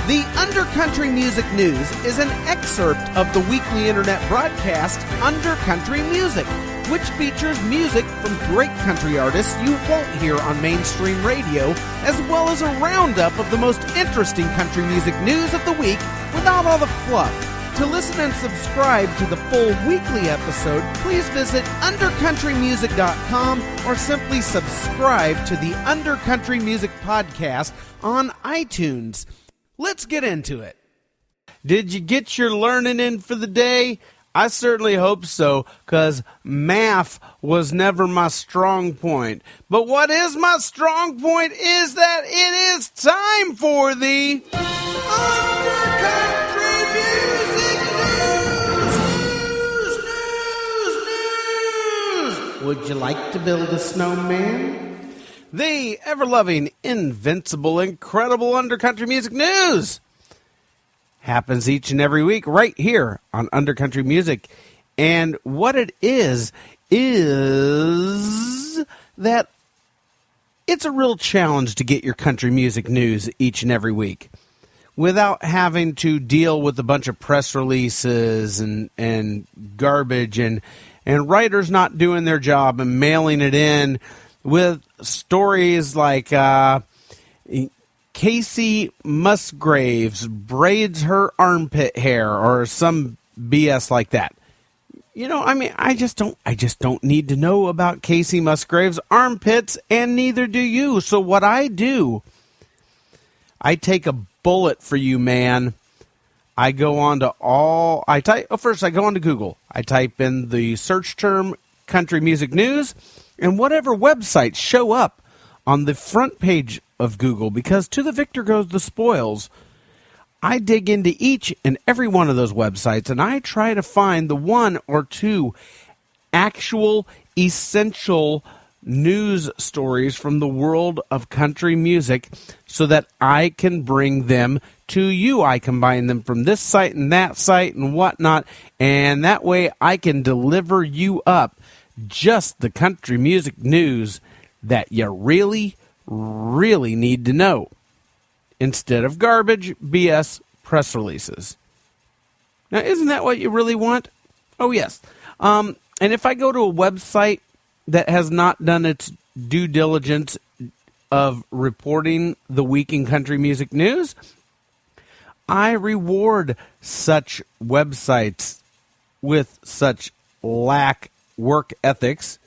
The Undercountry Music News is an excerpt of the weekly internet broadcast Undercountry Music, which features music from great country artists you won't hear on mainstream radio, as well as a roundup of the most interesting country music news of the week without all the fluff. To listen and subscribe to the full weekly episode, please visit undercountrymusic.com or simply subscribe to the Undercountry Music Podcast on iTunes. Let's get into it. Did you get your learning in for the day? I certainly hope so, because math was never my strong point. But what is my strong point is that it is time for the Undercountry Music News. Would you like to build a snowman? The ever-loving, invincible, incredible Undercountry Music News happens each and every week right here on Undercountry Music. And what it is that it's a real challenge to get your country music news each and every week without having to deal with a bunch of press releases and garbage and writers not doing their job and mailing it in with stories like Casey Musgraves braids her armpit hair or some BS like that. You know, I mean, I just don't need to know about Casey Musgraves' armpits, and neither do you. So what I do, I take a bullet for you, man. I go on to first I go on to Google. I type in the search term country music news, and whatever websites show up on the front page of Google, because to the victor goes the spoils, I dig into each and every one of those websites, and I try to find the one or two actual essential news stories from the world of country music so that I can bring them to you. I combine them from this site and that site and whatnot, and that way I can deliver you up just the country music news that you really, really need to know, instead of garbage, BS, press releases. Now, isn't that what you really want? Oh, yes. And if I go to a website that has not done its due diligence of reporting the week in country music news, I reward such websites with such lack work ethics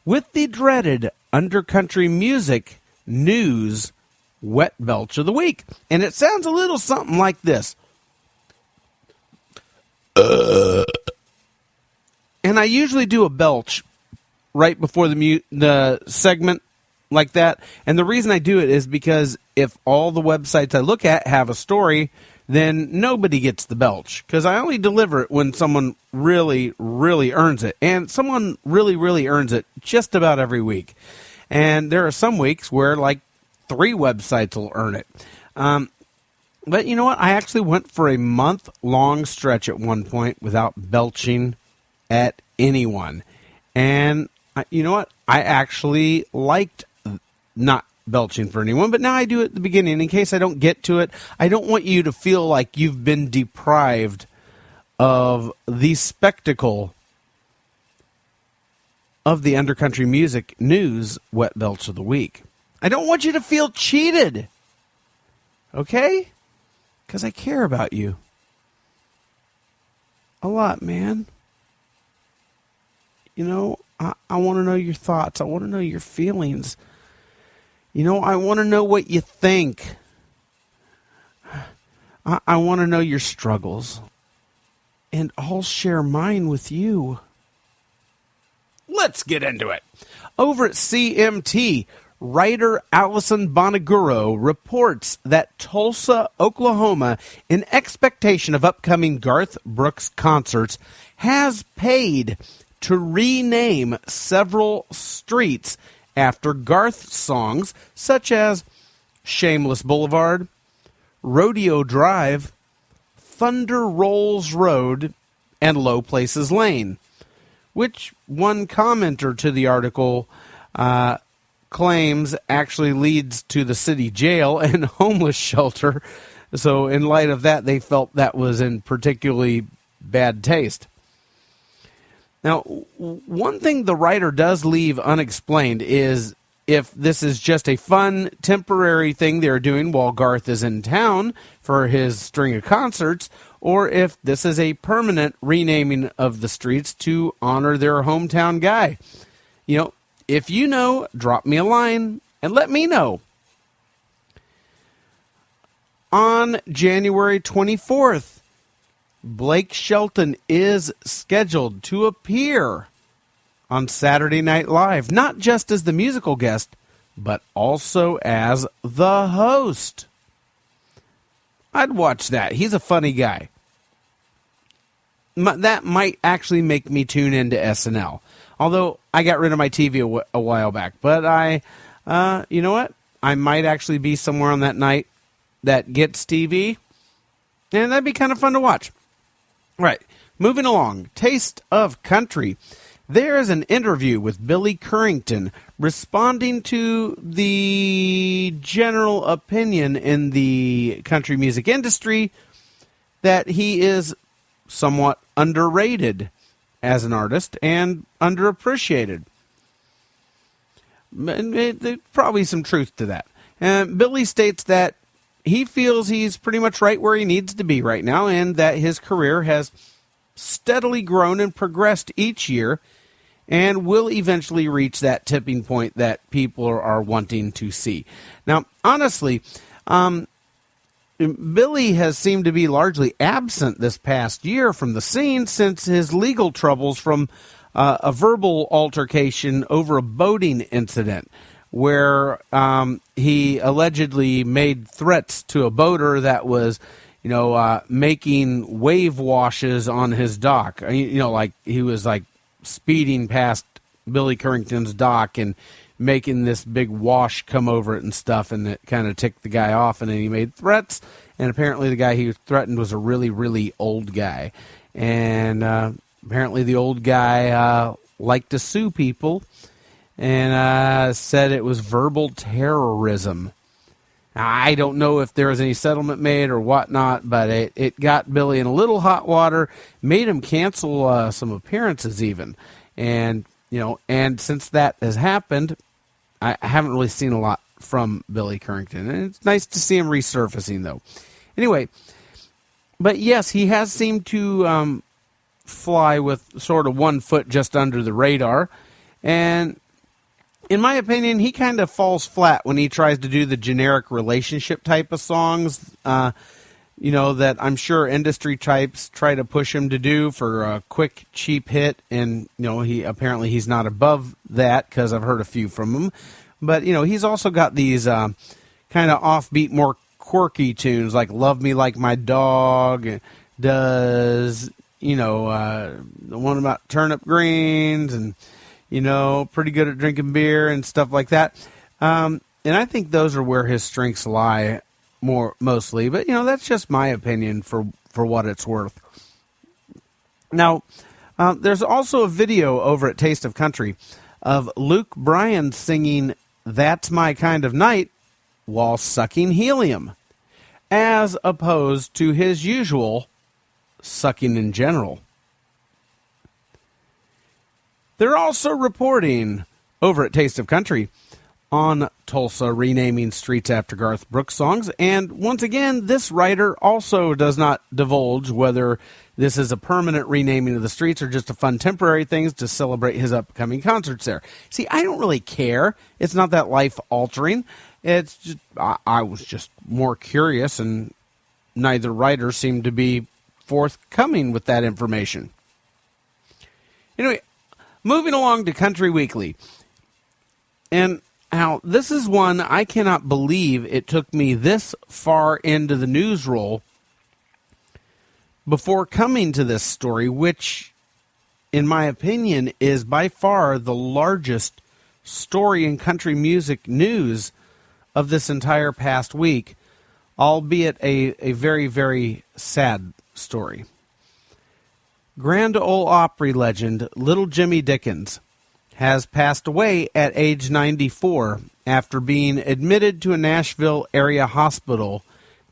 with the dreaded Undercountry Music News Wet Belch of the Week. And it sounds a little something like this. And I usually do a belch right before the segment like that. And the reason I do it is because if all the websites I look at have a story, then nobody gets the belch, because I only deliver it when someone really, really earns it. And someone really, really earns it just about every week. And there are some weeks where like 3 websites will earn it. But you know what? I actually went for a month-long stretch at one point without belching at anyone. And you know what? I actually liked not belching for anyone, but now I do it at the beginning in case I don't get to it. I don't want you to feel like you've been deprived of the spectacle of the Undercountry Music News Wet Belch of the Week. I don't want you to feel cheated, okay? Because I care about you a lot, man. You know, I want to know your thoughts. I want to know your feelings. You know, I want to know what you think. I want to know your struggles. And I'll share mine with you. Let's get into it. Over at CMT, writer Allison Bonaguro reports that Tulsa, Oklahoma, in expectation of upcoming Garth Brooks concerts, has paid to rename several streets after Garth songs such as Shameless Boulevard, Rodeo Drive, Thunder Rolls Road, and Low Places Lane, which one commenter to the article claims actually leads to the city jail and homeless shelter So in light of that, they felt that was in particularly bad taste. Now, one thing the writer does leave unexplained is if this is just a fun, temporary thing they're doing while Garth is in town for his string of concerts, or if this is a permanent renaming of the streets to honor their hometown guy. You know, if you know, drop me a line and let me know. On January 24th, Blake Shelton is scheduled to appear on Saturday Night Live, not just as the musical guest, but also as the host. I'd watch that. He's a funny guy. That might actually make me tune into SNL. Although I got rid of my TV a while back. But you know what? I might actually be somewhere on that night that gets TV. And that'd be kind of fun to watch. Right. Moving along. Taste of Country. There is an interview with Billy Currington responding to the general opinion in the country music industry that he is somewhat underrated as an artist and underappreciated. There's probably some truth to that. Billy states that he feels he's pretty much right where he needs to be right now and that his career has steadily grown and progressed each year and will eventually reach that tipping point that people are wanting to see. Now, honestly, Billy has seemed to be largely absent this past year from the scene since his legal troubles from a verbal altercation over a boating incident where he allegedly made threats to a boater that was, making wave washes on his dock. Like he was like speeding past Billy Currington's dock and making this big wash come over it and stuff, and it kind of ticked the guy off, and then he made threats, and apparently the guy he threatened was a really, really old guy. And apparently the old guy liked to sue people and said it was verbal terrorism. Now, I don't know if there was any settlement made or whatnot, but it got Billy in a little hot water, made him cancel some appearances even. And, and since that has happened, I haven't really seen a lot from Billy Currington. And it's nice to see him resurfacing, though. Anyway, but yes, he has seemed to fly with sort of one foot just under the radar. And in my opinion, he kind of falls flat when he tries to do the generic relationship type of songs, that I'm sure industry types try to push him to do for a quick, cheap hit. And, he's not above that because I've heard a few from him. But, he's also got these kind of offbeat, more quirky tunes like Love Me Like My Dog Does, the one about turnip greens and, pretty good at drinking beer and stuff like that. And I think those are where his strengths lie mostly. But, that's just my opinion for what it's worth. Now, there's also a video over at Taste of Country of Luke Bryan singing That's My Kind of Night while sucking helium, as opposed to his usual sucking in general. They're also reporting over at Taste of Country on Tulsa renaming streets after Garth Brooks songs. And once again, this writer also does not divulge whether this is a permanent renaming of the streets or just a fun temporary thing to celebrate his upcoming concerts there. See, I don't really care. It's not that life-altering. It's just, I was just more curious, and neither writer seemed to be forthcoming with that information. Anyway, moving along to Country Weekly. And now, this is one I cannot believe it took me this far into the news roll before coming to this story, which, in my opinion, is by far the largest story in country music news of this entire past week, albeit a very, very sad story. Grand Ole Opry legend Little Jimmy Dickens has passed away at age 94 after being admitted to a Nashville area hospital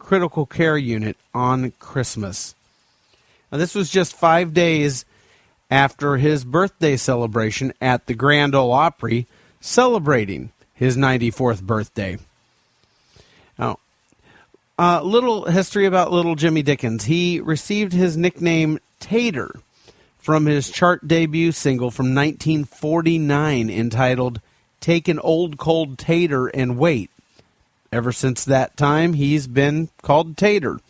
critical care unit on Christmas. Now, this was just 5 days after his birthday celebration at the Grand Ole Opry, celebrating his 94th birthday. Now, little history about little Jimmy Dickens. He received his nickname Tater from his chart debut single from 1949 entitled Take an Old Cold Tater and Wait. Ever since that time, he's been called Tater.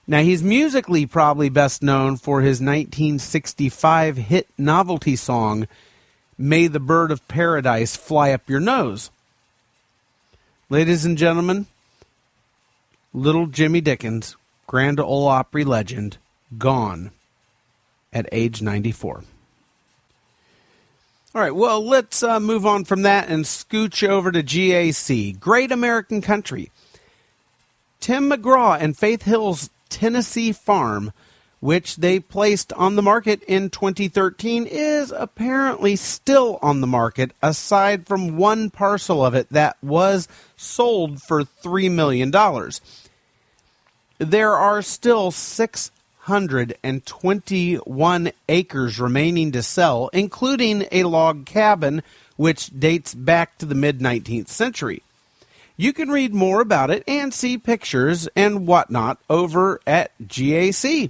Now, he's musically probably best known for his 1965 hit novelty song, May the Bird of Paradise Fly Up Your Nose. Ladies and gentlemen, little Jimmy Dickens, Grand Ole Opry legend, gone at age 94. All right, well, let's move on from that and scooch over to GAC, Great American Country. Tim McGraw and Faith Hill's Tennessee Farm, which they placed on the market in 2013, is apparently still on the market, aside from one parcel of it that was sold for $3 million. There are still 621 acres remaining to sell, including a log cabin, which dates back to the mid-19th century. You can read more about it and see pictures and whatnot over at GAC.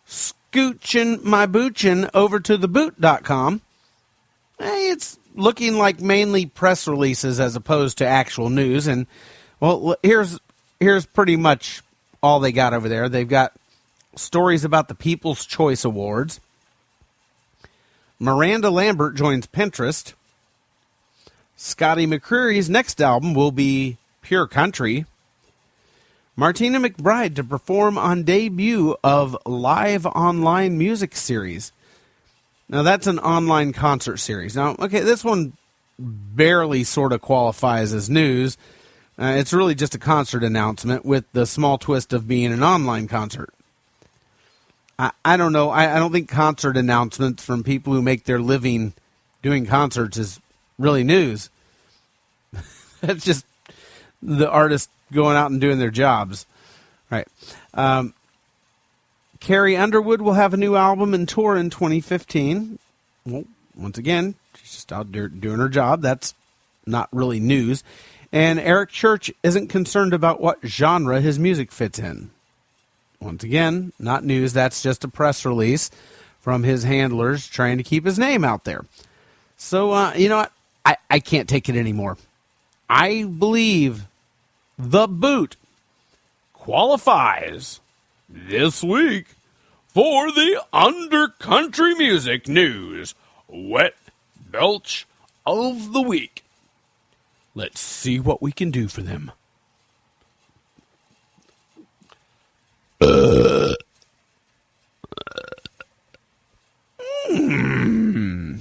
Scooching my boochin' over to theboot.com. It's looking like mainly press releases as opposed to actual news. And, well, here's pretty much all they got over there. They've got stories about the People's Choice Awards. Miranda Lambert joins Pinterest. Scotty McCreery's next album will be Pure Country. Martina McBride to perform on debut of live online music series. Now, that's an online concert series. Now, okay, this one barely sort of qualifies as news. It's really just a concert announcement with the small twist of being an online concert. I don't know. I don't think concert announcements from people who make their living doing concerts is really news. That's just the artist going out and doing their jobs. Right. Carrie Underwood will have a new album and tour in 2015. Well, once again, she's just out there doing her job. That's not really news. And Eric Church isn't concerned about what genre his music fits in. Once again, not news. That's just a press release from his handlers trying to keep his name out there. So, you know what? I can't take it anymore. I believe The Boot qualifies this week for the Undercountry Music News Wet Belch of the Week. Let's see what we can do for them.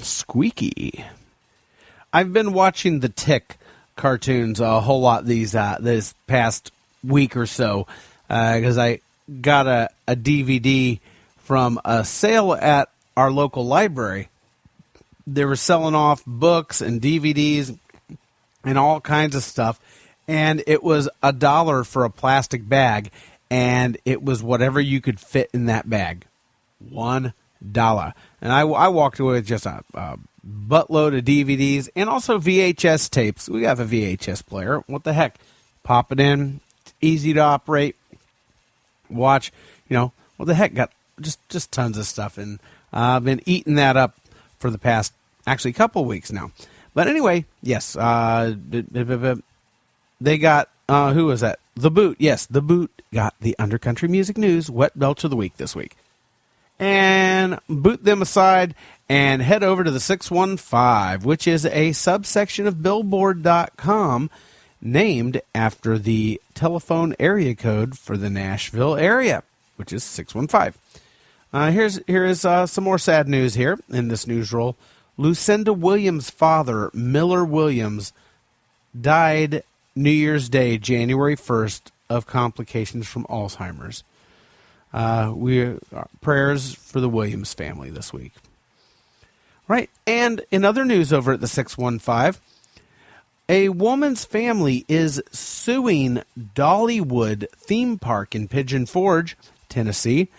Squeaky. I've been watching the Tick cartoons a whole lot this past week or so because I got a DVD from a sale at our local library. They were selling off books and DVDs and all kinds of stuff, and it was $1 for a plastic bag, and it was whatever you could fit in that bag. $1. And I walked away with just a buttload of DVDs and also VHS tapes. We have a VHS player. What the heck? Pop it in. It's easy to operate. Watch. You know, what the heck? Got just tons of stuff. And I've been eating that up for the past, actually, couple of weeks now. But anyway, yes. They got, who was that? The Boot. Yes, The Boot got the Undercountry Music News Wet Belch of the Week this week. And boot them aside and head over to the 615, which is a subsection of Billboard.com named after the telephone area code for the Nashville area, which is 615. Here is some more sad news here in this news roll. Lucinda Williams' father, Miller Williams, died New Year's Day, January 1st, of complications from Alzheimer's. Prayers for the Williams family this week. Right, and in other news over at the 615, A woman's family is suing Dollywood theme park in Pigeon Forge, Tennessee,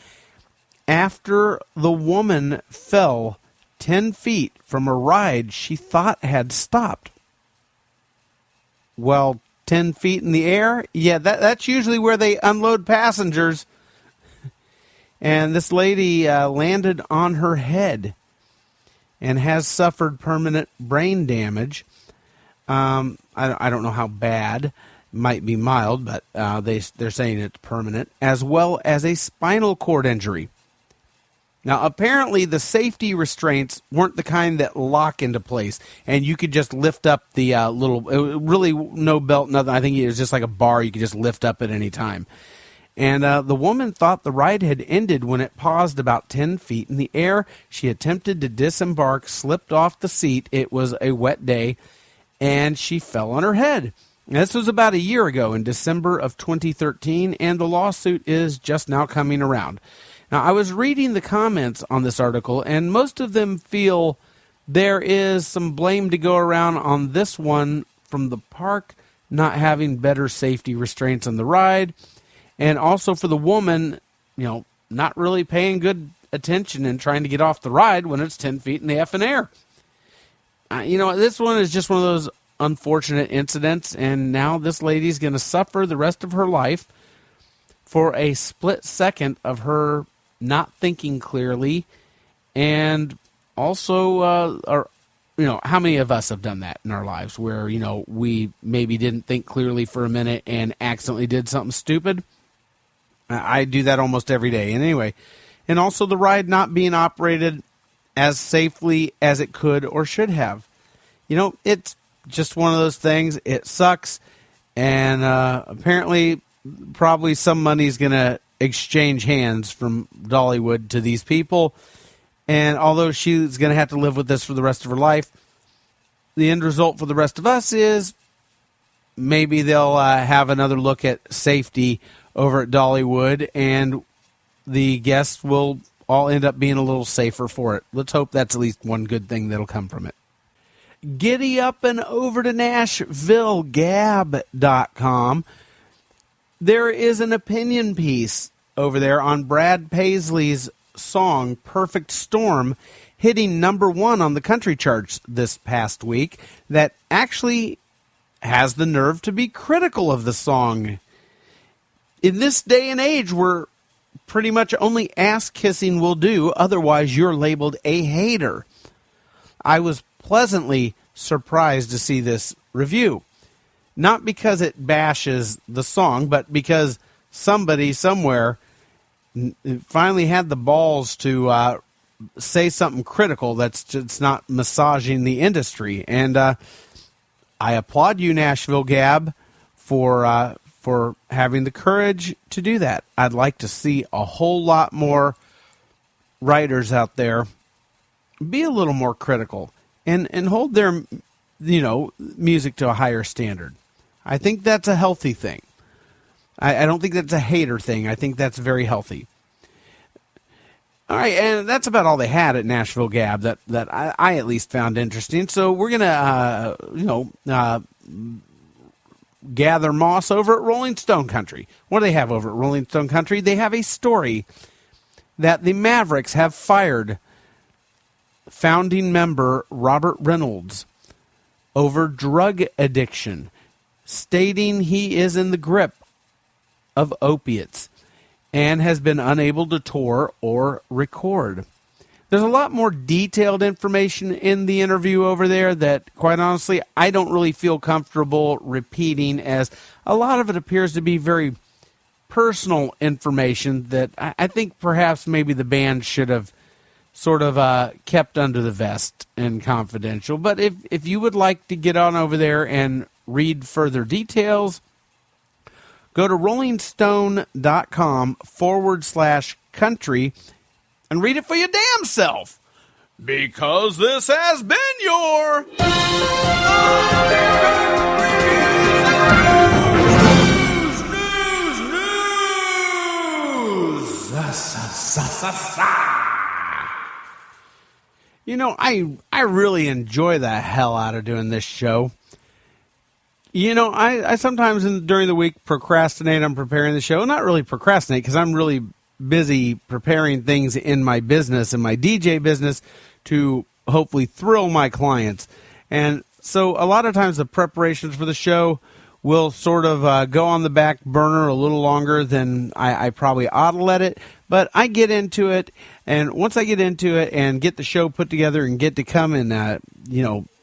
after the woman fell 10 feet from a ride she thought had stopped. Well, 10 feet in the air? Yeah, that's usually where they unload passengers. And this lady landed on her head and has suffered permanent brain damage. I don't know how bad. It might be mild, but they're saying it's permanent, as well as a spinal cord injury. Now, apparently, the safety restraints weren't the kind that lock into place, and you could just lift up the really no belt, nothing. I think it was just like a bar you could just lift up at any time. And the woman thought the ride had ended when it paused about 10 feet in the air. She attempted to disembark, slipped off the seat. It was a wet day, and she fell on her head. This was about a year ago in December of 2013, and the lawsuit is just now coming around. Now, I was reading the comments on this article, and most of them feel there is some blame to go around on this one from the park not having better safety restraints on the ride, and also for the woman, not really paying good attention and trying to get off the ride when it's 10 feet in the effing air. This one is just one of those unfortunate incidents, and now this lady's going to suffer the rest of her life for a split second of her not thinking clearly, and also, how many of us have done that in our lives where, we maybe didn't think clearly for a minute and accidentally did something stupid? I do that almost every day. And anyway, and also the ride not being operated as safely as it could or should have. It's just one of those things. It sucks, and apparently probably some money's going to exchange hands from Dollywood to these people, and although she's going to have to live with this for the rest of her life, the end result for the rest of us is maybe they'll have another look at safety over at Dollywood, and the guests will all end up being a little safer for it. Let's hope that's at least one good thing that'll come from it. Giddy up and over to NashvilleGab.com. There is an opinion piece over there on Brad Paisley's song Perfect Storm hitting number 1 on the country charts this past week that actually has the nerve to be critical of the song. In this day and age where pretty much only ass-kissing will do, otherwise you're labeled a hater. I was pleasantly surprised to see this review. Not because it bashes the song, but because somebody somewhere finally had the balls to say something critical that's just not massaging the industry. And I applaud you, Nashville Gab, for having the courage to do that. I'd like to see a whole lot more writers out there be a little more critical and hold their music to a higher standard. I think that's a healthy thing. I don't think that's a hater thing. I think that's very healthy. All right, and that's about all they had at Nashville Gab that I at least found interesting. So we're gonna gather moss over at Rolling Stone Country. What do they have over at Rolling Stone Country? They have a story that the Mavericks have fired founding member Robert Reynolds over drug addiction, stating he is in the grip of opiates and has been unable to tour or record. There's a lot more detailed information in the interview over there that, quite honestly, I don't really feel comfortable repeating, as a lot of it appears to be very personal information that I think perhaps maybe the band should have sort of kept under the vest and confidential. But if you would like to get on over there and read further details, go to rollingstone.com/country and read it for your damn self. Because this has been your news. I really enjoy the hell out of doing this show. I sometimes during the week procrastinate on preparing the show. Not really procrastinate because I'm really busy preparing things in my business, in my DJ business, to hopefully thrill my clients. And so a lot of times the preparations for the show will sort of go on the back burner a little longer than I probably ought to let it. But I get into it, and once I get into it and get the show put together and get to come and,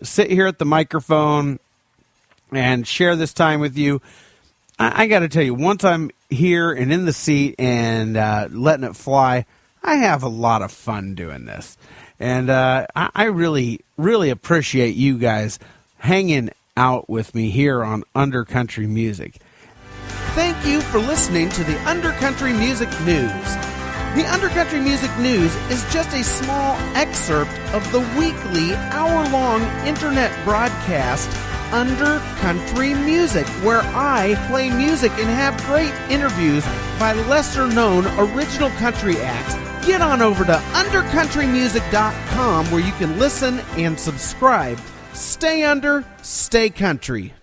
sit here at the microphone and share this time with you, I got to tell you, once I'm here and in the seat and letting it fly, I have a lot of fun doing this. And I really, really appreciate you guys hanging out with me here on Undercountry Music. Thank you for listening to the Undercountry Music News. The Undercountry Music News is just a small excerpt of the weekly hour-long internet broadcast Undercountry Music, where I play music and have great interviews by lesser-known original country acts. Get on over to undercountrymusic.com where you can listen and subscribe. Stay under, stay country.